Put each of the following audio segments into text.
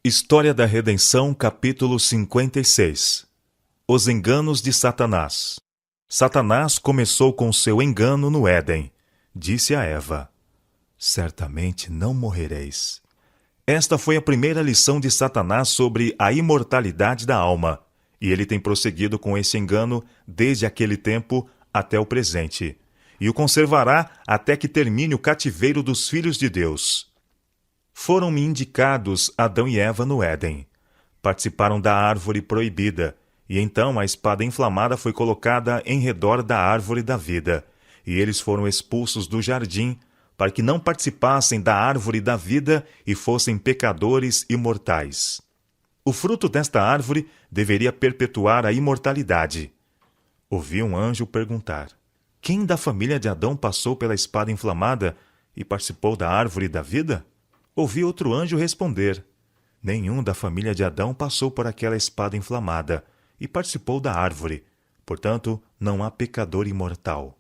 História da Redenção, capítulo 56. Os enganos de Satanás. Satanás começou com seu engano no Éden. Disse a Eva: certamente não morrereis. Esta foi a primeira lição de Satanás sobre a imortalidade da alma, e ele tem prosseguido com esse engano desde aquele tempo até o presente, e o conservará até que termine o cativeiro dos filhos de Deus. Foram-me indicados Adão e Eva no Éden. Participaram da árvore proibida, e então a espada inflamada foi colocada em redor da árvore da vida, e eles foram expulsos do jardim, para que não participassem da árvore da vida e fossem pecadores imortais. O fruto desta árvore deveria perpetuar a imortalidade. Ouvi um anjo perguntar: quem da família de Adão passou pela espada inflamada e participou da árvore da vida? Ouvi outro anjo responder: nenhum da família de Adão passou por aquela espada inflamada e participou da árvore. Portanto, não há pecador imortal.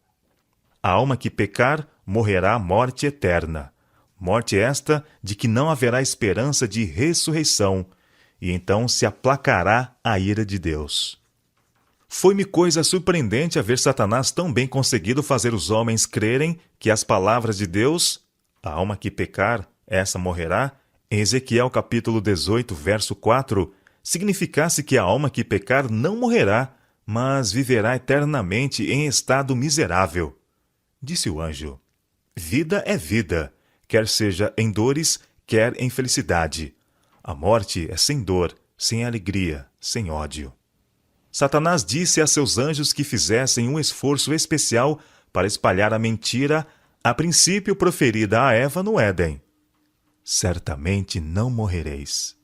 A alma que pecar morrerá morte eterna. Morte esta de que não haverá esperança de ressurreição, e então se aplacará a ira de Deus. Foi-me coisa surpreendente a ver Satanás tão bem conseguido fazer os homens crerem que as palavras de Deus, a alma que pecar, essa morrerá, em Ezequiel capítulo 18, verso 4, significasse que a alma que pecar não morrerá, mas viverá eternamente em estado miserável. Disse o anjo: vida é vida, quer seja em dores, quer em felicidade. A morte é sem dor, sem alegria, sem ódio. Satanás disse a seus anjos que fizessem um esforço especial para espalhar a mentira, a princípio proferida a Eva no Éden: certamente não morrereis.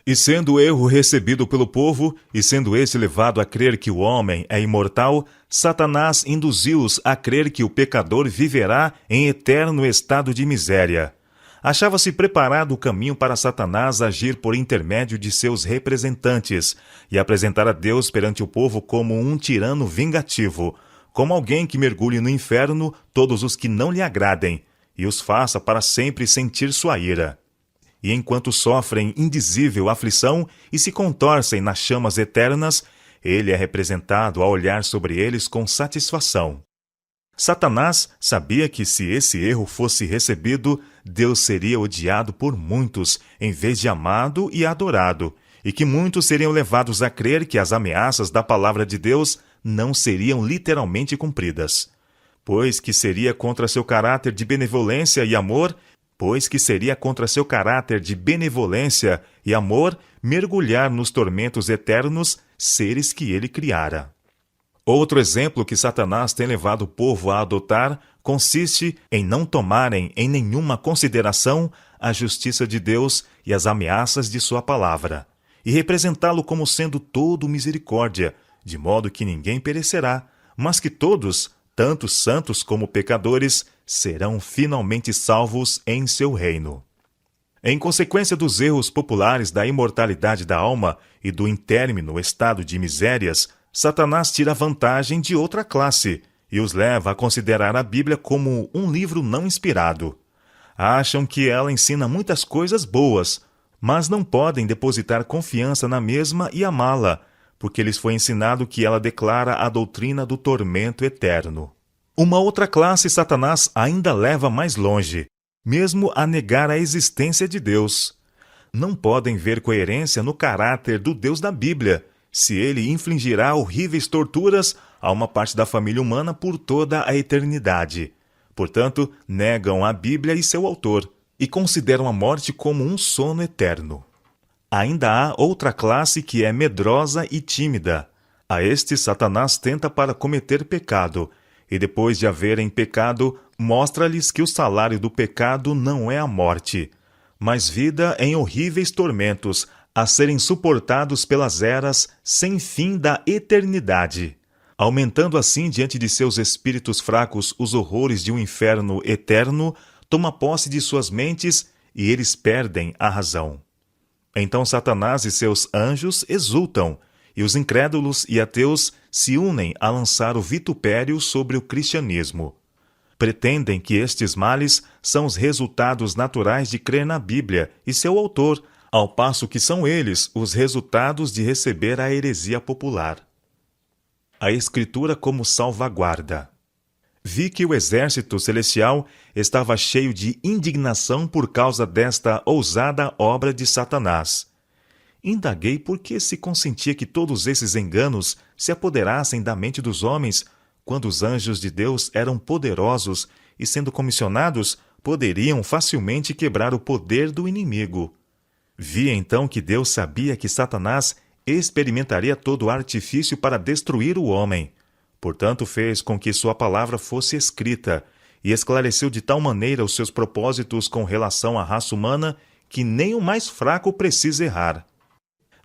E sendo o erro recebido pelo povo, e sendo esse levado a crer que o homem é imortal, Satanás induziu-os a crer que o pecador viverá em eterno estado de miséria. Achava-se preparado o caminho para Satanás agir por intermédio de seus representantes e apresentar a Deus perante o povo como um tirano vingativo, como alguém que mergulhe no inferno todos os que não lhe agradem, e os faça para sempre sentir sua ira. E enquanto sofrem indizível aflição e se contorcem nas chamas eternas, ele é representado a olhar sobre eles com satisfação. Satanás sabia que se esse erro fosse recebido, Deus seria odiado por muitos, em vez de amado e adorado, e que muitos seriam levados a crer que as ameaças da palavra de Deus não seriam literalmente cumpridas. Pois que seria contra seu caráter de benevolência e amor mergulhar nos tormentos eternos seres que ele criara. Outro exemplo que Satanás tem levado o povo a adotar consiste em não tomarem em nenhuma consideração a justiça de Deus e as ameaças de sua palavra, e representá-lo como sendo todo misericórdia, de modo que ninguém perecerá, mas que todos, tanto santos como pecadores, serão finalmente salvos em seu reino. Em consequência dos erros populares da imortalidade da alma e do intérmino estado de misérias, Satanás tira vantagem de outra classe e os leva a considerar a Bíblia como um livro não inspirado. Acham que ela ensina muitas coisas boas, mas não podem depositar confiança na mesma e amá-la, porque lhes foi ensinado que ela declara a doutrina do tormento eterno. Uma outra classe Satanás ainda leva mais longe, mesmo a negar a existência de Deus. Não podem ver coerência no caráter do Deus da Bíblia, se ele infligirá horríveis torturas a uma parte da família humana por toda a eternidade. Portanto, negam a Bíblia e seu autor, e consideram a morte como um sono eterno. Ainda há outra classe que é medrosa e tímida. A estes Satanás tenta para cometer pecado, e depois de haverem pecado, mostra-lhes que o salário do pecado não é a morte, mas vida em horríveis tormentos, a serem suportados pelas eras sem fim da eternidade, aumentando assim diante de seus espíritos fracos os horrores de um inferno eterno, toma posse de suas mentes e eles perdem a razão. Então Satanás e seus anjos exultam, e os incrédulos e ateus se unem a lançar o vitupério sobre o cristianismo. Pretendem que estes males são os resultados naturais de crer na Bíblia e seu autor, ao passo que são eles os resultados de receber a heresia popular. A Escritura como salvaguarda. Vi que o exército celestial estava cheio de indignação por causa desta ousada obra de Satanás. Indaguei por que se consentia que todos esses enganos se apoderassem da mente dos homens, quando os anjos de Deus eram poderosos e, sendo comissionados, poderiam facilmente quebrar o poder do inimigo. Vi então que Deus sabia que Satanás experimentaria todo o artifício para destruir o homem. Portanto, fez com que sua palavra fosse escrita e esclareceu de tal maneira os seus propósitos com relação à raça humana que nem o mais fraco precisa errar.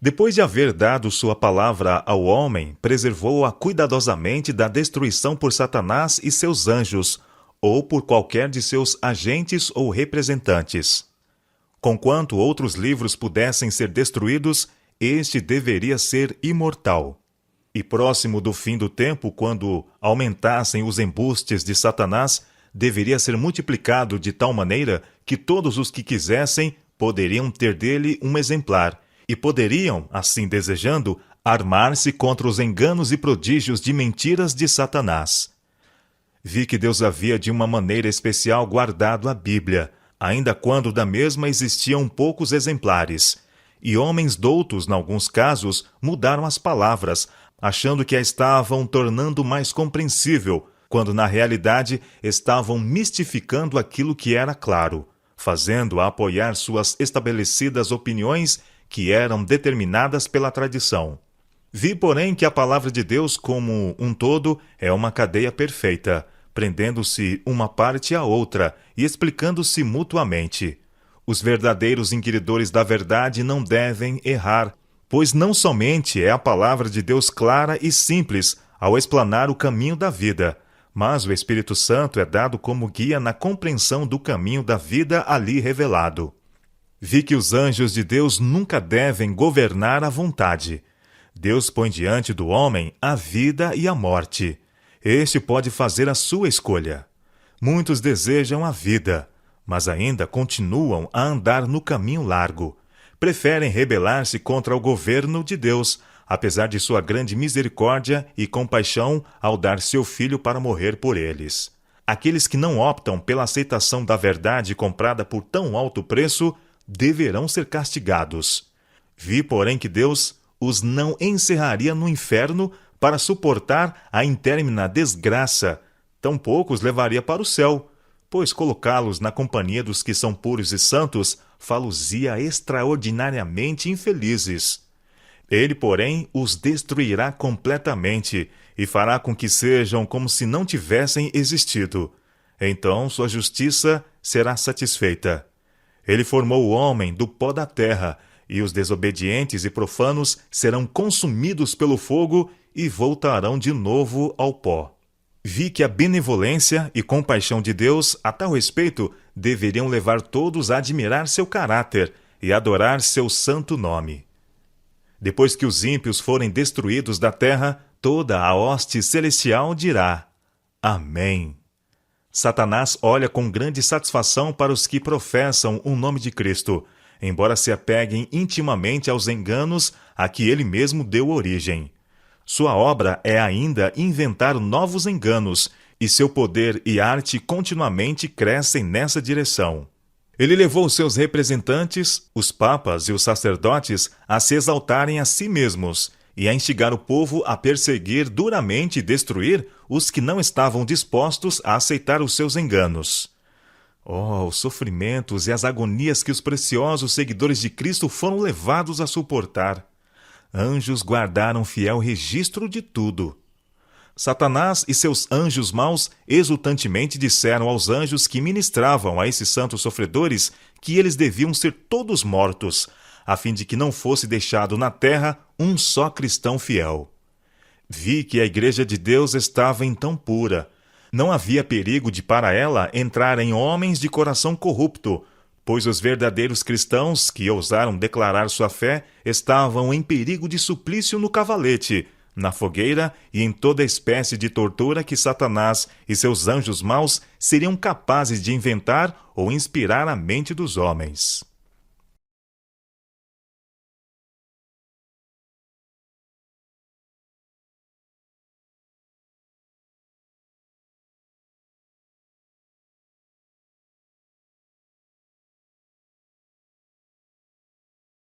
Depois de haver dado sua palavra ao homem, preservou-a cuidadosamente da destruição por Satanás e seus anjos, ou por qualquer de seus agentes ou representantes. Conquanto outros livros pudessem ser destruídos, este deveria ser imortal. E próximo do fim do tempo, quando aumentassem os embustes de Satanás, deveria ser multiplicado de tal maneira que todos os que quisessem poderiam ter dele um exemplar, e poderiam, assim desejando, armar-se contra os enganos e prodígios de mentiras de Satanás. Vi que Deus havia de uma maneira especial guardado a Bíblia, ainda quando da mesma existiam poucos exemplares, e homens doutos, em alguns casos, mudaram as palavras, achando que a estavam tornando mais compreensível, quando na realidade estavam mistificando aquilo que era claro, fazendo-a apoiar suas estabelecidas opiniões que eram determinadas pela tradição. Vi, porém, que a palavra de Deus como um todo é uma cadeia perfeita, prendendo-se uma parte à outra e explicando-se mutuamente. Os verdadeiros inquiridores da verdade não devem errar, pois não somente é a palavra de Deus clara e simples ao explanar o caminho da vida, mas o Espírito Santo é dado como guia na compreensão do caminho da vida ali revelado. Vi que os anjos de Deus nunca devem governar a vontade. Deus põe diante do homem a vida e a morte. Este pode fazer a sua escolha. Muitos desejam a vida, mas ainda continuam a andar no caminho largo. Preferem rebelar-se contra o governo de Deus, apesar de sua grande misericórdia e compaixão ao dar seu Filho para morrer por eles. Aqueles que não optam pela aceitação da verdade comprada por tão alto preço deverão ser castigados. Vi, porém, que Deus os não encerraria no inferno para suportar a intermina desgraça, tampouco os levaria para o céu, pois colocá-los na companhia dos que são puros e santos fá-los-ia extraordinariamente infelizes. Ele, porém, os destruirá completamente e fará com que sejam como se não tivessem existido. Então sua justiça será satisfeita. Ele formou o homem do pó da terra, e os desobedientes e profanos serão consumidos pelo fogo e voltarão de novo ao pó. Vi que a benevolência e compaixão de Deus, a tal respeito, deveriam levar todos a admirar seu caráter e adorar seu santo nome. Depois que os ímpios forem destruídos da terra, toda a hoste celestial dirá: Amém. Satanás olha com grande satisfação para os que professam o nome de Cristo, embora se apeguem intimamente aos enganos a que ele mesmo deu origem. Sua obra é ainda inventar novos enganos, e seu poder e arte continuamente crescem nessa direção. Ele levou seus representantes, os papas e os sacerdotes, a se exaltarem a si mesmos e a instigar o povo a perseguir duramente e destruir os que não estavam dispostos a aceitar os seus enganos. Oh, os sofrimentos e as agonias que os preciosos seguidores de Cristo foram levados a suportar! Anjos guardaram fiel registro de tudo. Satanás e seus anjos maus exultantemente disseram aos anjos que ministravam a esses santos sofredores que eles deviam ser todos mortos, a fim de que não fosse deixado na terra um só cristão fiel. Vi que a Igreja de Deus estava então pura. Não havia perigo de para ela entrarem homens de coração corrupto, pois os verdadeiros cristãos que ousaram declarar sua fé estavam em perigo de suplício no cavalete, na fogueira e em toda espécie de tortura que Satanás e seus anjos maus seriam capazes de inventar ou inspirar à mente dos homens.